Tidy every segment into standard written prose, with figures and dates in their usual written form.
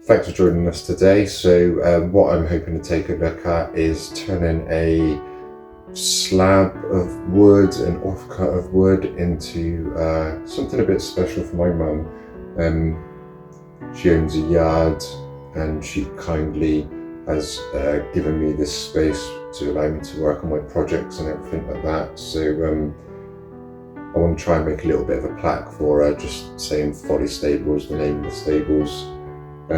Thanks for joining us today. So what I'm hoping to take a look at is turning a slab of wood, an offcut of wood, into something a bit special for my mum. She owns a yard and she kindly has given me this space to allow me to work on my projects and everything like that. So I want to try and make a little bit of a plaque for her, just saying Folly Stables, the name of the stables, for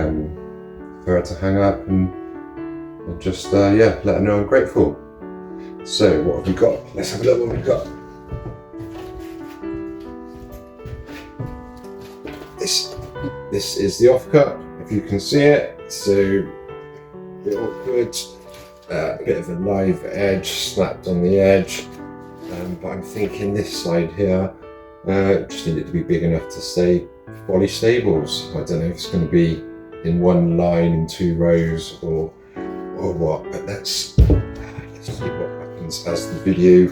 her to hang up and just let her know I'm grateful. So what have we got? Let's have a look what we've got. This is the offcut, if you can see it. So a bit awkward, a bit of a live edge snapped on the edge, but I'm thinking this side here just need it to be big enough to say Folly Stables. I don't know if it's going to be in one line in 2 rows or what, but let's see what happens as the video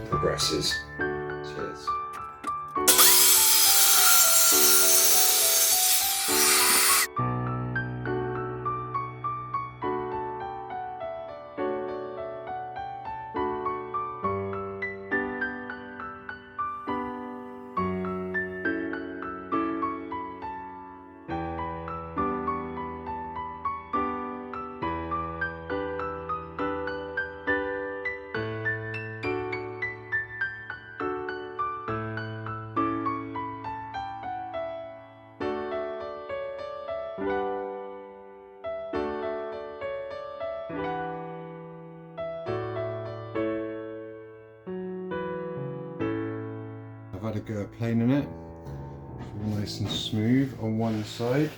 progresses. Cheers. I've had a go at planing it. It's all nice and smooth on one side.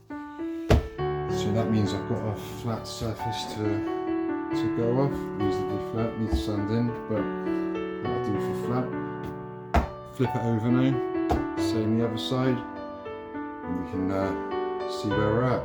So that means I've got a flat surface to go off. Reasonably flat, needs sanding, but that'll do for flat. Flip it over now, same the other side, and we can see where we're at.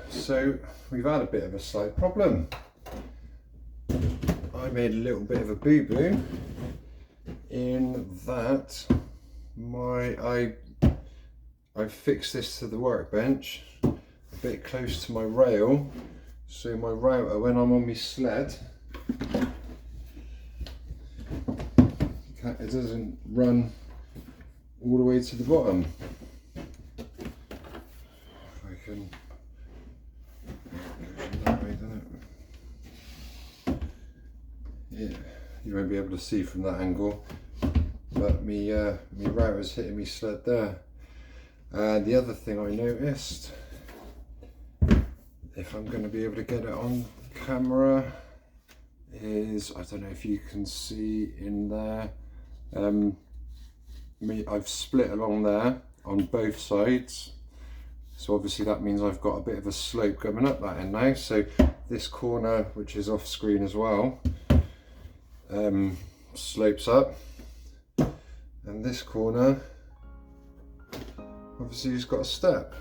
So we've had a bit of a slight problem. I made a little bit of a boo-boo in that I fixed this to the workbench a bit close to my rail, so my router, when I'm on my sled, it doesn't run all the way to the bottom. If I can. Yeah, you won't be able to see from that angle, but me router's hitting me sled there. The other thing I noticed, if I'm going to be able to get it on camera, is, I don't know if you can see in there, I've split along there on both sides. So obviously that means I've got a bit of a slope coming up that end now. So this corner, which is off screen as well, slopes up, and this corner obviously has got a step.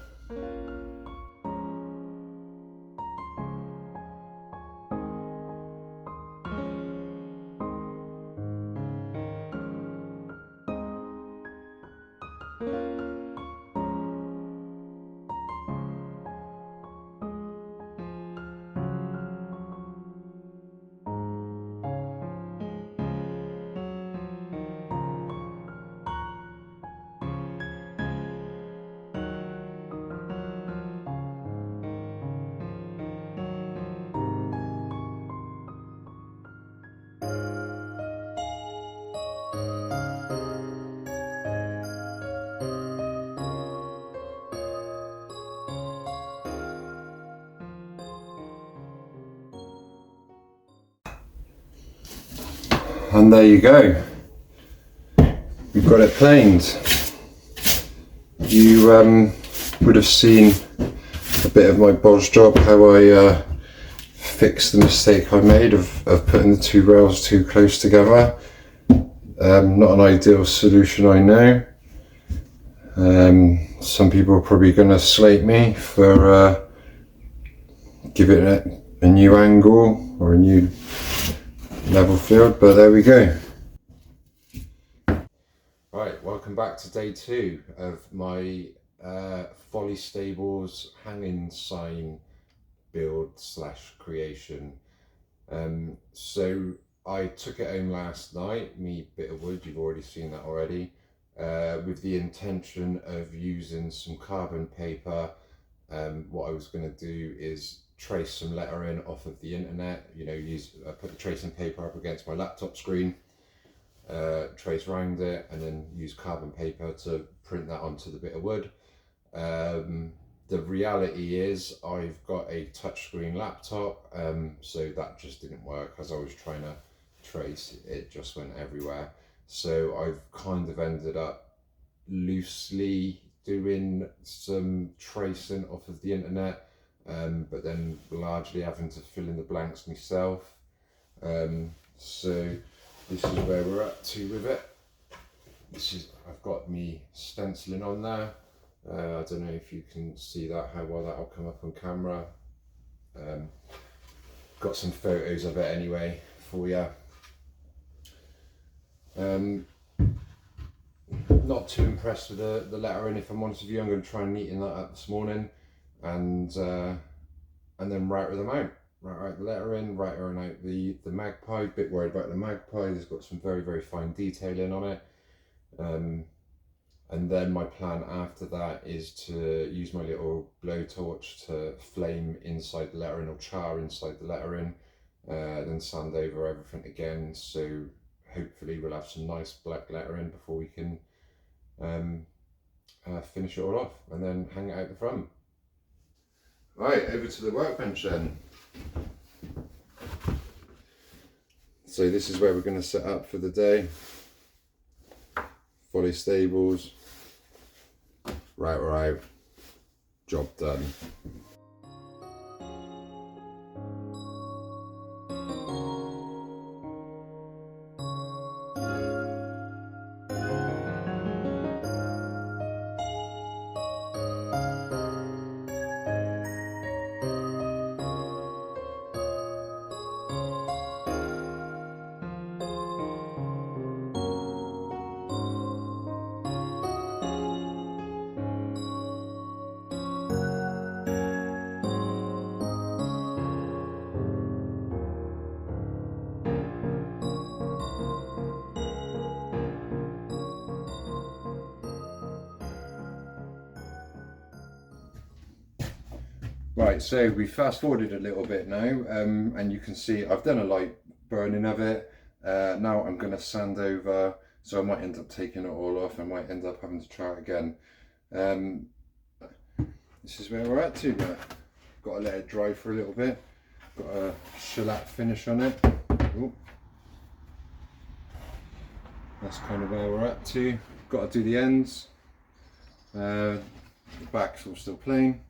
And there you go. We've got it planed. You would have seen a bit of my BOS job, how I fixed the mistake I made of putting the two rails too close together. Not an ideal solution, I know. Some people are probably going to slate me for giving it a new angle or a new level field, but there we go. Right, welcome back to day 2 of my Folly Stables hanging sign build / creation. So I took it home last night, me bit of wood, you've already seen that already, with the intention of using some carbon paper. What I was going to do is trace some lettering off of the internet, you know, put the tracing paper up against my laptop screen, trace around it, and then use carbon paper to print that onto the bit of wood. The reality is I've got a touchscreen laptop, so that just didn't work. As I was trying to trace, it just went everywhere. So I've kind of ended up loosely doing some tracing off of the internet, but then largely having to fill in the blanks myself. So this is where we're up to with it. I've got me stenciling on there. I don't know if you can see that, how well that'll come up on camera. Got some photos of it anyway for you. Not too impressed with the lettering, if I'm honest with you. I'm going to try and neaten that up this morning, and then router them out. Router out the lettering, router out the magpie. Bit worried about the magpie. It's got some very, very fine detailing on it. And then my plan after that is to use my little blowtorch to flame inside the lettering, or char inside the lettering, then sand over everything again. So hopefully we'll have some nice black lettering before we can finish it all off and then hang it out the front. Right, over to the workbench then. So this is where we're going to set up for the day. Folly Stables, router out, job done. Right, so we fast forwarded a little bit now, and you can see I've done a light burning of it. Now I'm going to sand over, so I might end up taking it all off. I might end up having to try it again. This is where we're at to now. Got to let it dry for a little bit. Got a shellac finish on it. Ooh. That's kind of where we're at to. Got to do the ends. The back's all still plain.